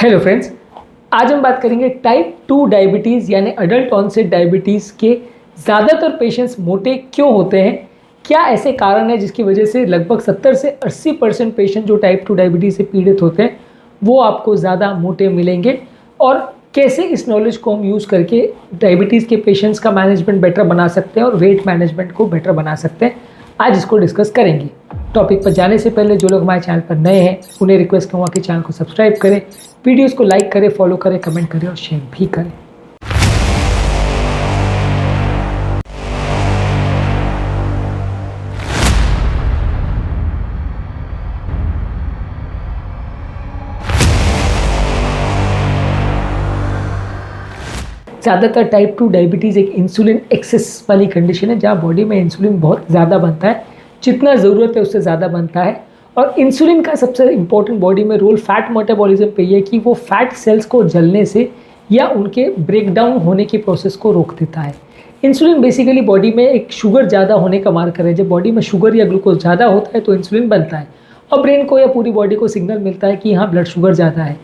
Hello friends, आज हम बात करेंगे टाइप 2 डायबिटीज़ यानी अडल्ट ऑनसेट डायबिटीज़ के ज़्यादातर पेशेंट्स मोटे क्यों होते हैं। क्या ऐसे कारण है जिसकी वजह से लगभग 70 से 80% पेशेंट जो टाइप 2 डायबिटीज़ से पीड़ित होते हैं वो आपको ज़्यादा मोटे मिलेंगे, और कैसे इस नॉलेज को हम यूज़ करके डायबिटीज़ के पेशेंट्स का मैनेजमेंट बेटर बना सकते हैं और वेट मैनेजमेंट को बेटर बना सकते हैं। आज इसको डिस्कस करेंगे। टॉपिक पर जाने से पहले जो लोग हमारे चैनल पर नए हैं उन्हें रिक्वेस्ट करूँगा कि चैनल को सब्सक्राइब करें, वीडियोस को लाइक करें, फॉलो करें, कमेंट करें और शेयर भी करें। ज़्यादातर टाइप 2 डायबिटीज़ एक इंसुलिन एक्सेस वाली कंडीशन है जहाँ बॉडी में इंसुलिन बहुत ज़्यादा बनता है, जितना ज़रूरत है उससे ज़्यादा बनता है। और इंसुलिन का सबसे इंपॉर्टेंट बॉडी में रोल फैट मेटाबॉलिज्म पे है कि वो फैट सेल्स को जलने से या उनके ब्रेक डाउन होने की प्रोसेस को रोक देता है। इंसुलिन बेसिकली बॉडी में एक शुगर ज़्यादा होने का मार्कर है। जब बॉडी में शुगर या ग्लूकोज ज़्यादा होता है तो इंसुलिन बनता है और ब्रेन को या पूरी बॉडी को सिग्नल मिलता है कि यहाँ ब्लड शुगर ज़्यादा है।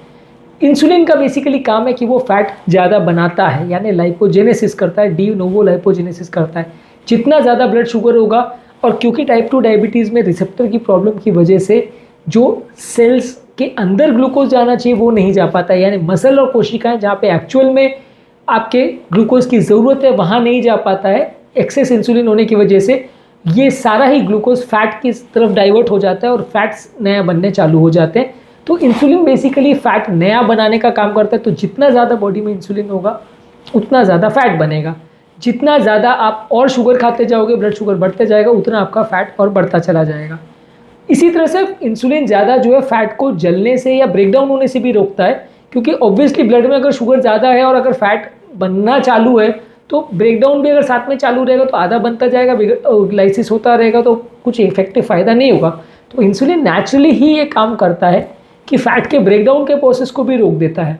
इंसुलिन का बेसिकली काम है कि वो फैट ज़्यादा बनाता है, यानी लाइपोजेनेसिस करता है, डी नोवो लाइपोजेनेसिस करता है। जितना ज़्यादा ब्लड शुगर होगा, और क्योंकि टाइप 2 डायबिटीज़ में रिसेप्टर की प्रॉब्लम की वजह से जो सेल्स के अंदर ग्लूकोज जाना चाहिए वो नहीं जा पाता है, यानी मसल और कोशिकाएं जहाँ पे एक्चुअल में आपके ग्लूकोज की ज़रूरत है वहाँ नहीं जा पाता है। एक्सेस इंसुलिन होने की वजह से ये सारा ही ग्लूकोज फैट की तरफ डाइवर्ट हो जाता है और फैट्स नया बनने चालू हो जाते हैं। तो इंसुलिन बेसिकली फैट नया बनाने का काम करता है। तो जितना ज़्यादा बॉडी में इंसुलिन होगा उतना ज़्यादा फैट बनेगा। जितना ज़्यादा आप और शुगर खाते जाओगे, ब्लड शुगर बढ़ते जाएगा, उतना आपका फैट और बढ़ता चला जाएगा। इसी तरह से इंसुलिन ज़्यादा जो है फैट को जलने से या ब्रेकडाउन होने से भी रोकता है, क्योंकि ऑब्वियसली ब्लड में अगर शुगर ज़्यादा है और अगर फैट बनना चालू है तो ब्रेकडाउन भी अगर साथ में चालू रहेगा तो आधा बनता जाएगा, लाइसिस होता रहेगा तो कुछ इफेक्टिव फ़ायदा नहीं होगा। तो इंसुलिन नेचुरली ही ये काम करता है कि फैट के ब्रेकडाउन के प्रोसेस को भी रोक देता है,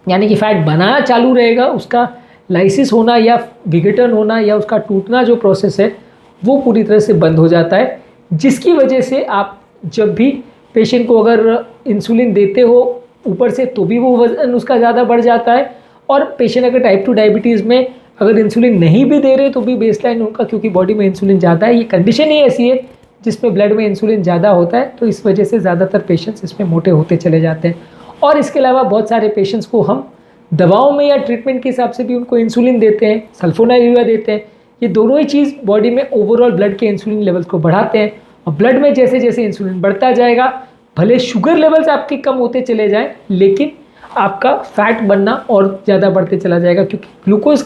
यानी कि फैट बनाना चालू रहेगा, उसका लाइसिस होना या विघटन होना या उसका टूटना जो प्रोसेस है वो पूरी तरह से बंद हो जाता है। जिसकी वजह से आप जब भी पेशेंट को अगर इंसुलिन देते हो ऊपर से तो भी वो वज़न उसका ज़्यादा बढ़ जाता है। और पेशेंट अगर टाइप 2 डायबिटीज़ में अगर इंसुलिन नहीं भी दे रहे तो भी बेसलाइन उनका, क्योंकि बॉडी में इंसुलिन ज़्यादा है, ये कंडीशन ही ऐसी है जिसमें ब्लड में इंसुलिन ज़्यादा होता है, तो इस वजह से ज़्यादातर पेशेंट्स इसमें मोटे होते चले जाते हैं। और इसके अलावा बहुत सारे पेशेंट्स को हम दवाओं में या ट्रीटमेंट के हिसाब से भी उनको इंसुलिन देते हैं, सल्फोनाइलुरिया देते हैं। ये दोनों ही चीज़ बॉडी में ओवरऑल ब्लड के इंसुलिन लेवल्स को बढ़ाते हैं, और ब्लड में जैसे जैसे इंसुलिन बढ़ता जाएगा, भले शुगर लेवल्स आपके कम होते चले जाएं, लेकिन आपका फैट बनना और ज़्यादा बढ़ते चला जाएगा, क्योंकि ग्लूकोज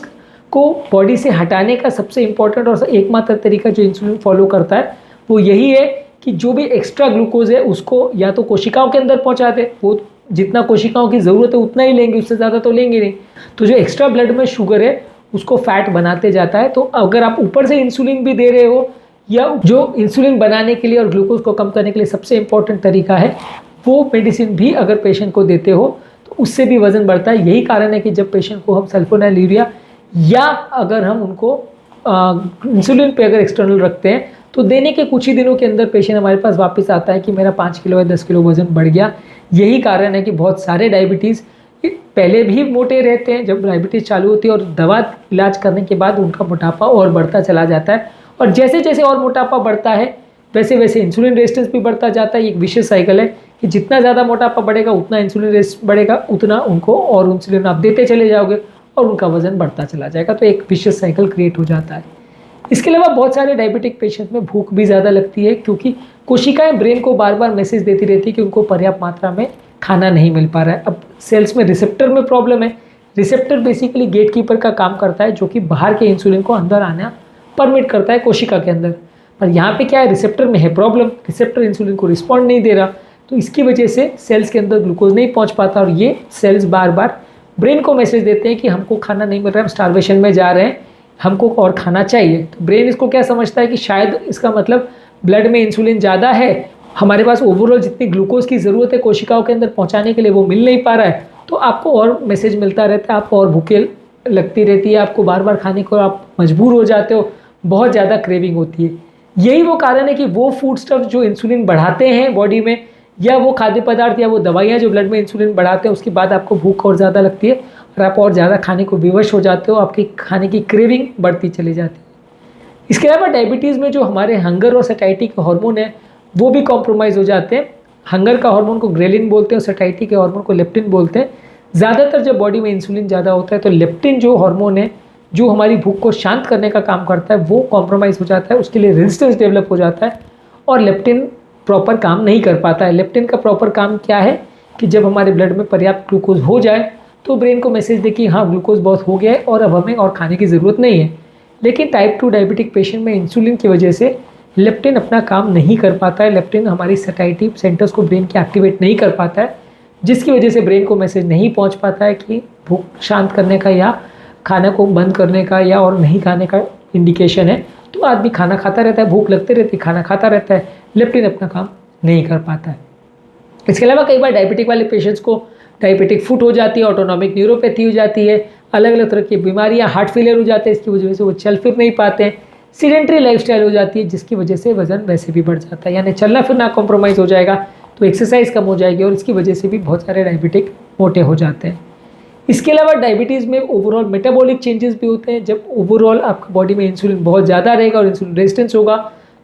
को बॉडी से हटाने का सबसे इंपॉर्टेंट और एकमात्र तरीका जो इंसुलिन फॉलो करता है वो यही है कि जो भी एक्स्ट्रा ग्लूकोज है उसको या तो कोशिकाओं के अंदर पहुंचा दे, वो जितना कोशिकाओं की ज़रूरत है उतना ही लेंगे, उससे ज़्यादा तो लेंगे नहीं। तो जो एक्स्ट्रा ब्लड में शुगर है उसको फैट बनाते जाता है। तो अगर आप ऊपर से इंसुलिन भी दे रहे हो, या जो इंसुलिन बनाने के लिए और ग्लूकोज को कम करने के लिए सबसे इंपॉर्टेंट तरीका है वो मेडिसिन भी अगर पेशेंट को देते हो तो उससे भी वज़न बढ़ता है। यही कारण है कि जब पेशेंट को हम सल्फोनाइलुरिया या अगर हम उनको इंसुलिन पे अगर एक्सटर्नल रखते हैं तो देने के कुछ ही दिनों के अंदर पेशेंट हमारे पास वापस आता है कि मेरा 5 किलो या 10 किलो वज़न बढ़ गया। यही कारण है कि बहुत सारे डायबिटीज़ पहले भी मोटे रहते हैं, जब डायबिटीज़ चालू होती है और दवा इलाज करने के बाद उनका मोटापा और बढ़ता चला जाता है, और जैसे जैसे और मोटापा बढ़ता है वैसे वैसे इंसुलिन रेजिस्टेंस भी बढ़ता जाता है। एक विशेष साइकिल है कि जितना ज़्यादा मोटापा बढ़ेगा उतना इंसुलिन रेजिस्टेंस बढ़ेगा, उतना उनको और इंसुलिन आप देते चले जाओगे और उनका वज़न बढ़ता चला जाएगा। तो एक विशेष साइकिल क्रिएट हो जाता है। इसके अलावा बहुत सारे डायबिटिक पेशेंट में भूख भी ज़्यादा लगती है, क्योंकि कोशिकाएं ब्रेन को बार बार मैसेज देती रहती है कि उनको पर्याप्त मात्रा में खाना नहीं मिल पा रहा है। अब सेल्स में रिसेप्टर में प्रॉब्लम है। रिसेप्टर बेसिकली गेट कीपर का काम करता है, जो कि बाहर के इंसुलिन को अंदर आना परमिट करता है कोशिका के अंदर। पर यहाँ पे क्या है, रिसेप्टर में है प्रॉब्लम, रिसेप्टर इंसुलिन को रिस्पॉन्ड नहीं दे रहा, तो इसकी वजह से सेल्स के अंदर ग्लूकोज नहीं पहुँच पाता, और ये सेल्स बार बार ब्रेन को मैसेज देते हैं कि हमको खाना नहीं मिल रहा है, हम स्टारवेशन में जा रहे हैं, हमको और खाना चाहिए। तो ब्रेन इसको क्या समझता है कि शायद इसका मतलब ब्लड में इंसुलिन ज़्यादा है, हमारे पास ओवरऑल जितनी ग्लूकोज की ज़रूरत है कोशिकाओं के अंदर पहुंचाने के लिए वो मिल नहीं पा रहा है, तो आपको और मैसेज मिलता रहता है, आपको और भूखे लगती रहती है, आपको बार बार खाने को आप मजबूर हो जाते हो, बहुत ज़्यादा क्रेविंग होती है। यही वो कारण है कि वो फूड स्टफ जो इंसुलिन बढ़ाते हैं बॉडी में या वो खाद्य पदार्थ या वो दवाइयाँ जो ब्लड में इंसुलिन बढ़ाते हैं, उसके बाद आपको भूख और ज़्यादा लगती है और आप और ज़्यादा खाने को विवश हो जाते हो, आपकी खाने की क्रेविंग बढ़ती चली जाती है। इसके अलावा डायबिटीज़ में जो हमारे हंगर और सैटिस्फैक्शन के हार्मोन हैं वो भी कॉम्प्रोमाइज़ हो जाते हैं। हंगर का हार्मोन को ग्रेलिन बोलते हैं और सैटिस्फैक्शन के हार्मोन को लेप्टिन बोलते हैं। ज़्यादातर जब बॉडी में इंसुलिन ज़्यादा होता है तो लेप्टिन जो हार्मोन है, जो हमारी भूख को शांत करने का काम करता है, वो कॉम्प्रोमाइज़ हो जाता है, उसके लिए रेजिस्टेंस डेवलप हो जाता है और लेप्टिन प्रॉपर काम नहीं कर पाता है। लेप्टिन का प्रॉपर काम क्या है कि जब हमारे ब्लड में पर्याप्त ग्लूकोज हो जाए तो ब्रेन को मैसेज दे कि हाँ ग्लूकोज बहुत हो गया है और अब हमें और खाने की ज़रूरत नहीं है। लेकिन टाइप 2 डायबिटिक पेशेंट में इंसुलिन की वजह से लेप्टिन अपना काम नहीं कर पाता है। लेप्टिन हमारी सैटिस्फैक्शन सेंटर्स को ब्रेन के एक्टिवेट नहीं कर पाता है, जिसकी वजह से ब्रेन को मैसेज नहीं पहुंच पाता है कि भूख शांत करने का या खाना को बंद करने का या और नहीं खाने का इंडिकेशन है। तो आदमी खाना खाता रहता है, भूख लगती रहती है, खाना खाता रहता है, लेप्टिन अपना काम नहीं कर पाता है। इसके अलावा कई बार डायबिटिक वाले पेशेंट्स को डायबिटिक फुट हो जाती है, ऑटोनॉमिक न्यूरोपैथी हो जाती है, अलग अलग तरह की बीमारियां, हार्ट फेलियर हो जाते हैं, इसकी वजह से वो चल फिर नहीं पाते हैं, सीडेंट्री लाइफस्टाइल हो जाती है जिसकी वजह से वजन वैसे भी बढ़ जाता है, यानी चलना फिरना कॉम्प्रोमाइज़ हो जाएगा तो एक्सरसाइज कम हो जाएगी और इसकी वजह से भी बहुत सारे डायबिटिक मोटे हो जाते हैं। इसके अलावा डायबिटीज़ में ओवरऑल मेटाबॉलिक चेंजेस भी होते हैं। जब ओवरऑल आपकी बॉडी में इंसुलिन बहुत ज़्यादा रहेगा और इंसुलिन रेजिस्टेंस होगा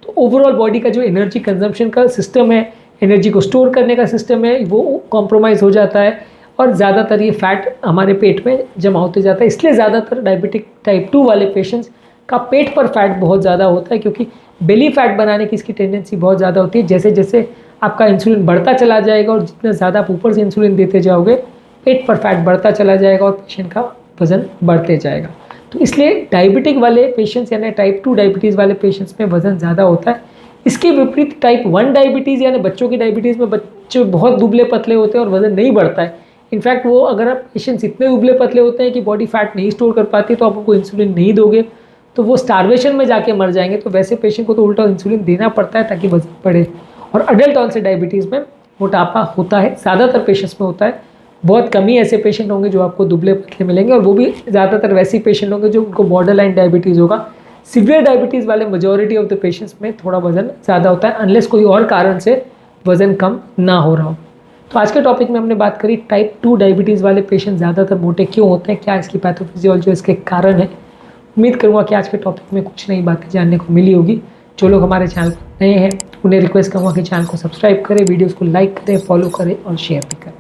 तो ओवरऑल बॉडी का जो एनर्जी कंजम्पशन का सिस्टम है, एनर्जी को स्टोर करने का सिस्टम है, वो कॉम्प्रोमाइज़ हो जाता है और ज़्यादातर ये फैट हमारे पेट में जमा होते जाता है। इसलिए ज़्यादातर डायबिटिक टाइप 2 वाले पेशेंट्स का पेट पर फैट बहुत ज़्यादा होता है, क्योंकि बेली फैट बनाने की इसकी टेंडेंसी बहुत ज़्यादा होती है। जैसे जैसे आपका इंसुलिन बढ़ता चला जाएगा और जितना ज़्यादा आप ऊपर से इंसुलिन देते जाओगे, पेट पर फैट बढ़ता चला जाएगा और पेशेंट का वज़न बढ़ते जाएगा। तो इसलिए डायबिटिक वाले पेशेंट्स यानी टाइप 2 डायबिटीज़ वाले पेशेंट्स में वज़न ज़्यादा होता है। इसके विपरीत टाइप 1 डायबिटीज़ यानी बच्चों की डायबिटीज़ में बच्चे बहुत दुबले पतले होते हैं और वज़न नहीं बढ़ता है। इनफैक्ट वो अगर आप पेशेंट्स इतने दुबले पतले होते हैं कि बॉडी फैट नहीं स्टोर कर पाती तो आप उनको इंसुलिन नहीं दोगे तो वो स्टार्वेशन में जाके मर जाएंगे। तो वैसे पेशेंट को तो उल्टा इंसुलिन देना पड़ता है ताकि वजन बढ़े। और अडल्ट ऑनसेट डायबिटीज़ में मोटापा होता है, ज़्यादातर पेशेंट्स में होता है। बहुत कम ही ऐसे पेशेंट होंगे जो आपको दुबले पतले मिलेंगे और वो भी ज़्यादातर वैसे पेशेंट होंगे जो उनको बॉर्डर लाइन डायबिटीज़ होगा। सीवियर डायबिटीज़ वाले मेजॉरिटी ऑफ द पेशेंट्स में थोड़ा वजन ज़्यादा होता है अनलेस कोई और कारण से वजन कम ना हो रहा हो। तो आज के टॉपिक में हमने बात करी टाइप 2 डायबिटीज़ वाले पेशेंट ज़्यादातर मोटे क्यों होते हैं, क्या इसकी पैथोफिजियोलॉजी इसके कारण है। उम्मीद करूँगा कि आज के टॉपिक में कुछ नई बातें जानने को मिली होगी। जो लोग हमारे चैनल पर नए हैं उन्हें रिक्वेस्ट करूँगा कि चैनल को सब्सक्राइब करें, वीडियोज़ को लाइक करें, फॉलो करें और शेयर भी करें।